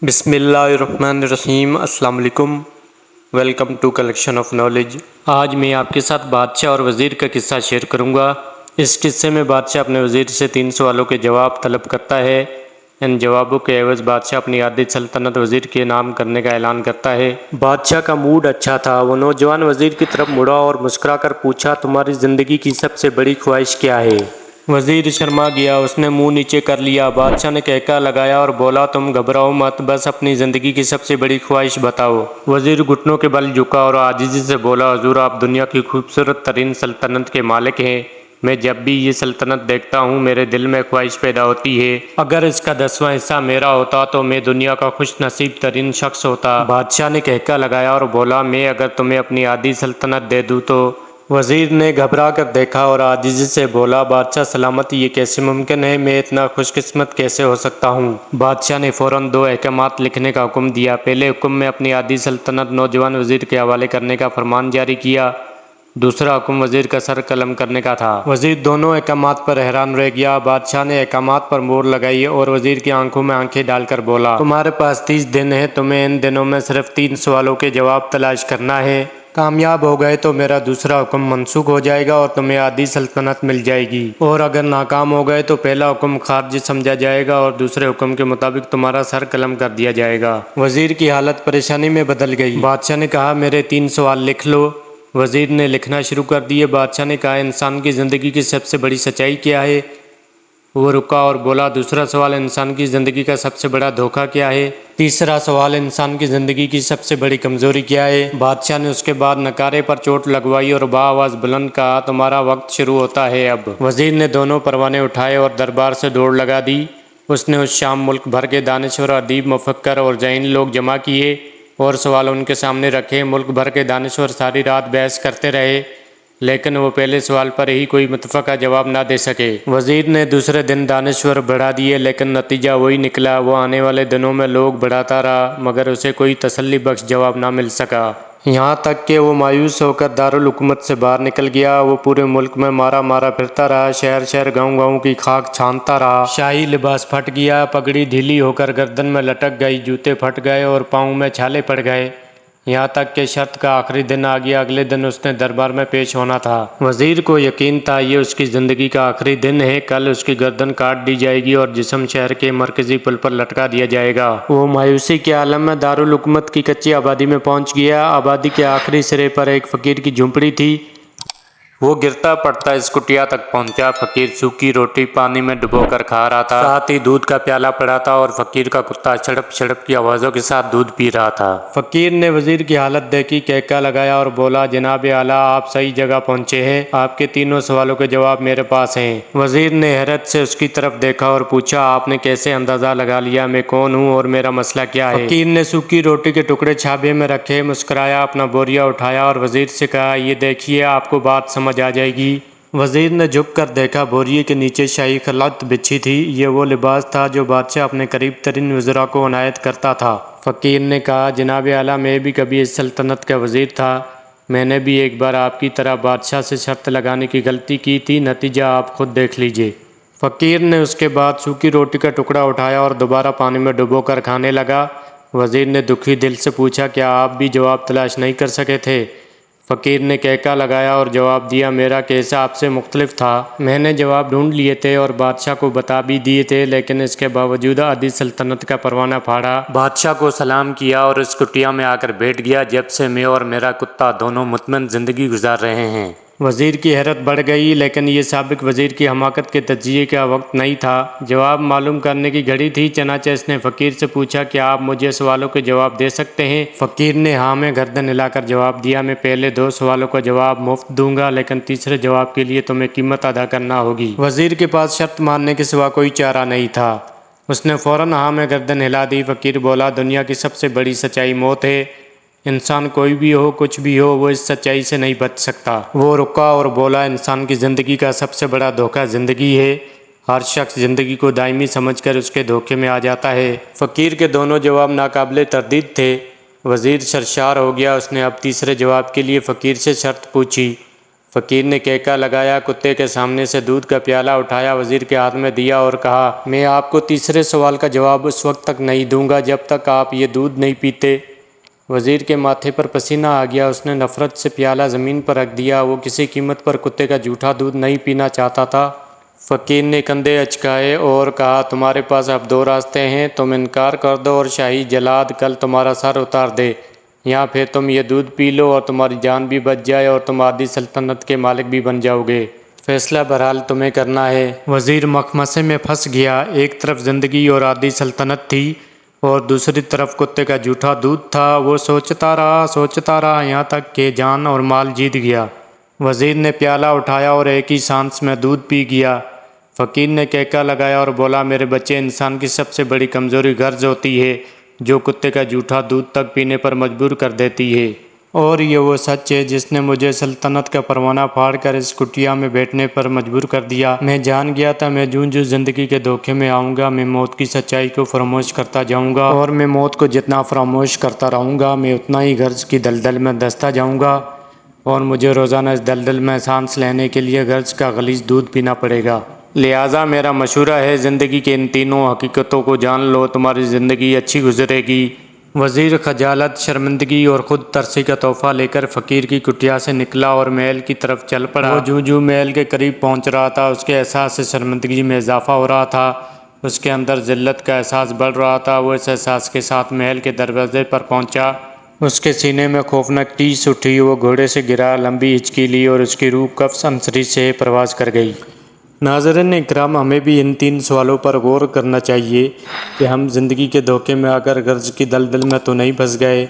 بسم اللہ الرحمن الرحیم۔ السلام علیکم، welcome to collection of knowledge. آج میں آپ کے ساتھ بادشاہ اور وزیر کا قصہ شیئر کروں گا۔ اس قصے میں بادشاہ اپنے وزیر سے 3 سوالوں کے جواب طلب کرتا ہے۔ ان جوابوں کے عوض بادشاہ اپنی آدھی سلطنت وزیر کے نام کرنے کا اعلان کرتا ہے۔ بادشاہ کا موڈ اچھا تھا۔ وہ نوجوان وزیر کی طرف مڑا اور مسکرا کر پوچھا، تمہاری زندگی کی سب سے بڑی خواہش کیا ہے؟ وزیر شرما گیا، اس نے منہ نیچے کر لیا۔ بادشاہ نے کہکا لگایا اور بولا، تم گھبراؤ مت، بس اپنی زندگی کی سب سے بڑی خواہش بتاؤ۔ وزیر گھٹنوں کے بل جھکا اور عاجزی سے بولا، حضور آپ دنیا کی خوبصورت ترین سلطنت کے مالک ہیں۔ میں جب بھی یہ سلطنت دیکھتا ہوں میرے دل میں خواہش پیدا ہوتی ہے، اگر اس کا 10واں حصہ میرا ہوتا تو میں دنیا کا خوش نصیب ترین شخص ہوتا۔ بادشاہ نے کہکا لگایا اور بولا، میں اگر تمہیں اپنی آدھی سلطنت دے دوں تو؟ وزیر نے گھبرا کر دیکھا اور عاجزی سے بولا، بادشاہ سلامت، یہ کیسے ممکن ہے؟ میں اتنا خوش قسمت کیسے ہو سکتا ہوں؟ بادشاہ نے فوراً 2 احکامات لکھنے کا حکم دیا۔ پہلے حکم میں اپنی آدھی سلطنت نوجوان وزیر کے حوالے کرنے کا فرمان جاری کیا۔ دوسرا حکم وزیر کا سر قلم کرنے کا تھا۔ وزیر دونوں احکامات پر حیران رہ گیا۔ بادشاہ نے احکامات پر مہر لگائی اور وزیر کی آنکھوں میں آنکھیں ڈال کر بولا، تمہارے پاس 30 دن ہیں، تمہیں ان دنوں میں صرف 3 سوالوں کے جواب تلاش کرنا ہے۔ کامیاب ہو گئے تو میرا دوسرا حکم منسوخ ہو جائے گا اور تمہیں آدھی سلطنت مل جائے گی، اور اگر ناکام ہو گئے تو پہلا حکم خارج سمجھا جائے گا اور دوسرے حکم کے مطابق تمہارا سر قلم کر دیا جائے گا۔ وزیر کی حالت پریشانی میں بدل گئی۔ بادشاہ نے کہا، میرے 3 سوال لکھ لو۔ وزیر نے لکھنا شروع کر دیے۔ بادشاہ نے کہا، انسان کی زندگی کی سب سے بڑی سچائی کیا ہے؟ وہ رکا اور بولا، دوسرا سوال، انسان کی زندگی کا سب سے بڑا دھوکہ کیا ہے؟ تیسرا سوال، انسان کی زندگی کی سب سے بڑی کمزوری کیا ہے؟ بادشاہ نے اس کے بعد نکارے پر چوٹ لگوائی اور بآواز بلند کہا، تمہارا وقت شروع ہوتا ہے اب۔ وزیر نے دونوں پروانے اٹھائے اور دربار سے دوڑ لگا دی۔ اس نے اس شام ملک بھر کے دانشور، ادیب، مفکر اور ذہین لوگ جمع کیے اور سوال ان کے سامنے رکھے۔ ملک بھر کے دانشور ساری رات بحث کرتے رہے، لیکن وہ پہلے سوال پر ہی کوئی متفقہ جواب نہ دے سکے۔ وزیر نے دوسرے دن دانشور بڑھا دیے، لیکن نتیجہ وہی نکلا۔ وہ آنے والے دنوں میں لوگ بڑھاتا رہا، مگر اسے کوئی تسلی بخش جواب نہ مل سکا، یہاں تک کہ وہ مایوس ہو کر دارالحکومت سے باہر نکل گیا۔ وہ پورے ملک میں مارا مارا پھرتا رہا، شہر شہر، گاؤں گاؤں کی خاک چھانتا رہا۔ شاہی لباس پھٹ گیا، پگڑی ڈھیلی ہو کر گردن میں لٹک گئی، جوتے پھٹ گئے اور پاؤں میں چھالے پڑ گئے، یہاں تک کہ شرط کا آخری دن آ گیا۔ اگلے دن اس نے دربار میں پیش ہونا تھا۔ وزیر کو یقین تھا یہ اس کی زندگی کا آخری دن ہے۔ کل اس کی گردن کاٹ دی جائے گی اور جسم شہر کے مرکزی پل پر لٹکا دیا جائے گا۔ وہ مایوسی کے عالم میں دارالحکومت کی کچی آبادی میں پہنچ گیا۔ آبادی کے آخری سرے پر ایک فقیر کی جھونپڑی تھی۔ وہ گرتا پڑتا اس کٹیا تک پہنچا۔ فقیر سوکھی روٹی پانی میں ڈبو کر کھا رہا تھا، ساتھ ہی دودھ کا پیالہ پڑا تھا اور فقیر کا کتا چھڑپ چھڑپ کی آوازوں کے ساتھ دودھ پی رہا تھا۔ فقیر نے وزیر کی حالت دیکھی، کہکا لگایا اور بولا، جناب اعلیٰ، آپ صحیح جگہ پہنچے ہیں، آپ کے 3 سوالوں کے جواب میرے پاس ہیں۔ وزیر نے حیرت سے اس کی طرف دیکھا اور پوچھا، آپ نے کیسے اندازہ لگا لیا میں کون ہوں اور میرا مسئلہ کیا ہے؟ فقیر نے سوکھی روٹی کے ٹکڑے چھابے میں رکھے، مسکرایا، اپنا بوریا اٹھایا اور وزیر سے کہا، یہ دیکھیے، آپ کو بات سمجھ آ جائے گی۔ وزیر نے جھک کر دیکھا، بوریے کے نیچے شاہی خلعت بچھی تھی۔ یہ وہ لباس تھا جو بادشاہ اپنے قریب ترین وزراء کو عنایت کرتا تھا۔ فقیر نے کہا، جناب اعلیٰ، میں بھی کبھی اس سلطنت کا وزیر تھا، میں نے بھی ایک بار آپ کی طرح بادشاہ سے شرط لگانے کی غلطی کی تھی، نتیجہ آپ خود دیکھ لیجئے۔ فقیر نے اس کے بعد سوکھی روٹی کا ٹکڑا اٹھایا اور دوبارہ پانی میں ڈبو کر کھانے لگا۔ وزیر نے دکھی دل سے پوچھا، کیا آپ بھی جواب تلاش نہیں کر سکے تھے؟ فقیر نے کہکا لگایا اور جواب دیا، میرا کیس آپ سے مختلف تھا، میں نے جواب ڈھونڈ لیے تھے اور بادشاہ کو بتا بھی دیے تھے، لیکن اس کے باوجود آدھی سلطنت کا پروانہ پھاڑا، بادشاہ کو سلام کیا اور اس کٹیا میں آ کر بیٹھ گیا جب سے میں اور میرا کتا دونوں مطمئن زندگی گزار رہے ہیں۔ وزیر کی حیرت بڑھ گئی، لیکن یہ سابق وزیر کی حماقت کے تجزیے کا وقت نہیں تھا، جواب معلوم کرنے کی گھڑی تھی۔ چنانچہ اس نے فقیر سے پوچھا، کیا آپ مجھے سوالوں کے جواب دے سکتے ہیں؟ فقیر نے ہاں میں گردن ہلا کر جواب دیا، میں پہلے 2 سوالوں کا جواب مفت دوں گا، لیکن تیسرے جواب کے لیے تمہیں قیمت ادا کرنا ہوگی۔ وزیر کے پاس شرط ماننے کے سوا کوئی چارہ نہیں تھا۔ اس نے فوراً ہاں میں گردن ہلا دی۔ فقیر بولا، دنیا کی سب سے بڑی سچائی موت ہے، انسان کوئی بھی ہو، کچھ بھی ہو، وہ اس سچائی سے نہیں بچ سکتا۔ وہ رکا اور بولا، انسان کی زندگی کا سب سے بڑا دھوکہ زندگی ہے، ہر شخص زندگی کو دائمی سمجھ کر اس کے دھوکے میں آ جاتا ہے۔ فقیر کے دونوں جواب ناقابل تردید تھے۔ وزیر سرشار ہو گیا۔ اس نے اب تیسرے جواب کے لیے فقیر سے شرط پوچھی۔ فقیر نے کہکا لگایا، کتے کے سامنے سے دودھ کا پیالہ اٹھایا، وزیر کے ہاتھ میں دیا اور کہا، میں آپ کو تیسرے سوال کا جواب اس وقت تک نہیں دوں گا جب تک آپ یہ دودھ نہیں پیتے۔ وزیر کے ماتھے پر پسینہ آ گیا، اس نے نفرت سے پیالہ زمین پر رکھ دیا، وہ کسی قیمت پر کتے کا جھوٹا دودھ نہیں پینا چاہتا تھا۔ فقیر نے کندھے اچکائے اور کہا، تمہارے پاس اب دو راستے ہیں، تم انکار کر دو اور شاہی جلاد کل تمہارا سر اتار دے، یا پھر تم یہ دودھ پی لو اور تمہاری جان بھی بچ جائے اور تم آدھی سلطنت کے مالک بھی بن جاؤ گے۔ فیصلہ بہرحال تمہیں کرنا ہے۔ وزیر مخمصے میں پھنس گیا، ایک طرف زندگی اور آدھی سلطنت تھی اور دوسری طرف کتے کا جھوٹا دودھ تھا۔ وہ سوچتا رہا یہاں تک کہ جان اور مال جیت گیا۔ وزیر نے پیالہ اٹھایا اور ایک ہی سانس میں دودھ پی گیا۔ فقیر نے کہکا لگایا اور بولا، میرے بچے، انسان کی سب سے بڑی کمزوری غرض ہوتی ہے جو کتے کا جھوٹا دودھ تک پینے پر مجبور کر دیتی ہے، اور یہ وہ سچ ہے جس نے مجھے سلطنت کا پروانہ پھاڑ کر اس کٹیا میں بیٹھنے پر مجبور کر دیا۔ میں جان گیا تھا میں جوں زندگی کے دھوکے میں آؤں گا، میں موت کی سچائی کو فراموش کرتا جاؤں گا، اور میں موت کو جتنا فراموش کرتا رہوں گا میں اتنا ہی غرض کی دلدل میں دھنستا جاؤں گا، اور مجھے روزانہ اس دلدل میں سانس لینے کے لیے غرض کا غلیظ دودھ پینا پڑے گا۔ لہٰذا میرا مشورہ ہے، زندگی کے ان تینوں حقیقتوں کو جان لو، تمہاری زندگی اچھی گزرے گی۔ وزیر خجالت، شرمندگی اور خود ترسی کا تحفہ لے کر فقیر کی کٹیا سے نکلا اور محل کی طرف چل پڑا۔ وہ جوں محل کے قریب پہنچ رہا تھا، اس کے احساس شرمندگی میں اضافہ ہو رہا تھا، اس کے اندر ذلت کا احساس بڑھ رہا تھا۔ وہ اس احساس کے ساتھ محل کے دروازے پر پہنچا، اس کے سینے میں خوفناک ٹیس اٹھی، وہ گھوڑے سے گرا، لمبی ہچکی لی اور اس کی روح قفس عنصری سے پرواز کر گئی۔ ناظرین اکرام، ہمیں بھی ان تین سوالوں پر غور کرنا چاہیے کہ ہم زندگی کے دھوکے میں آ کر غرض کی دلدل میں تو نہیں پھنس گئے۔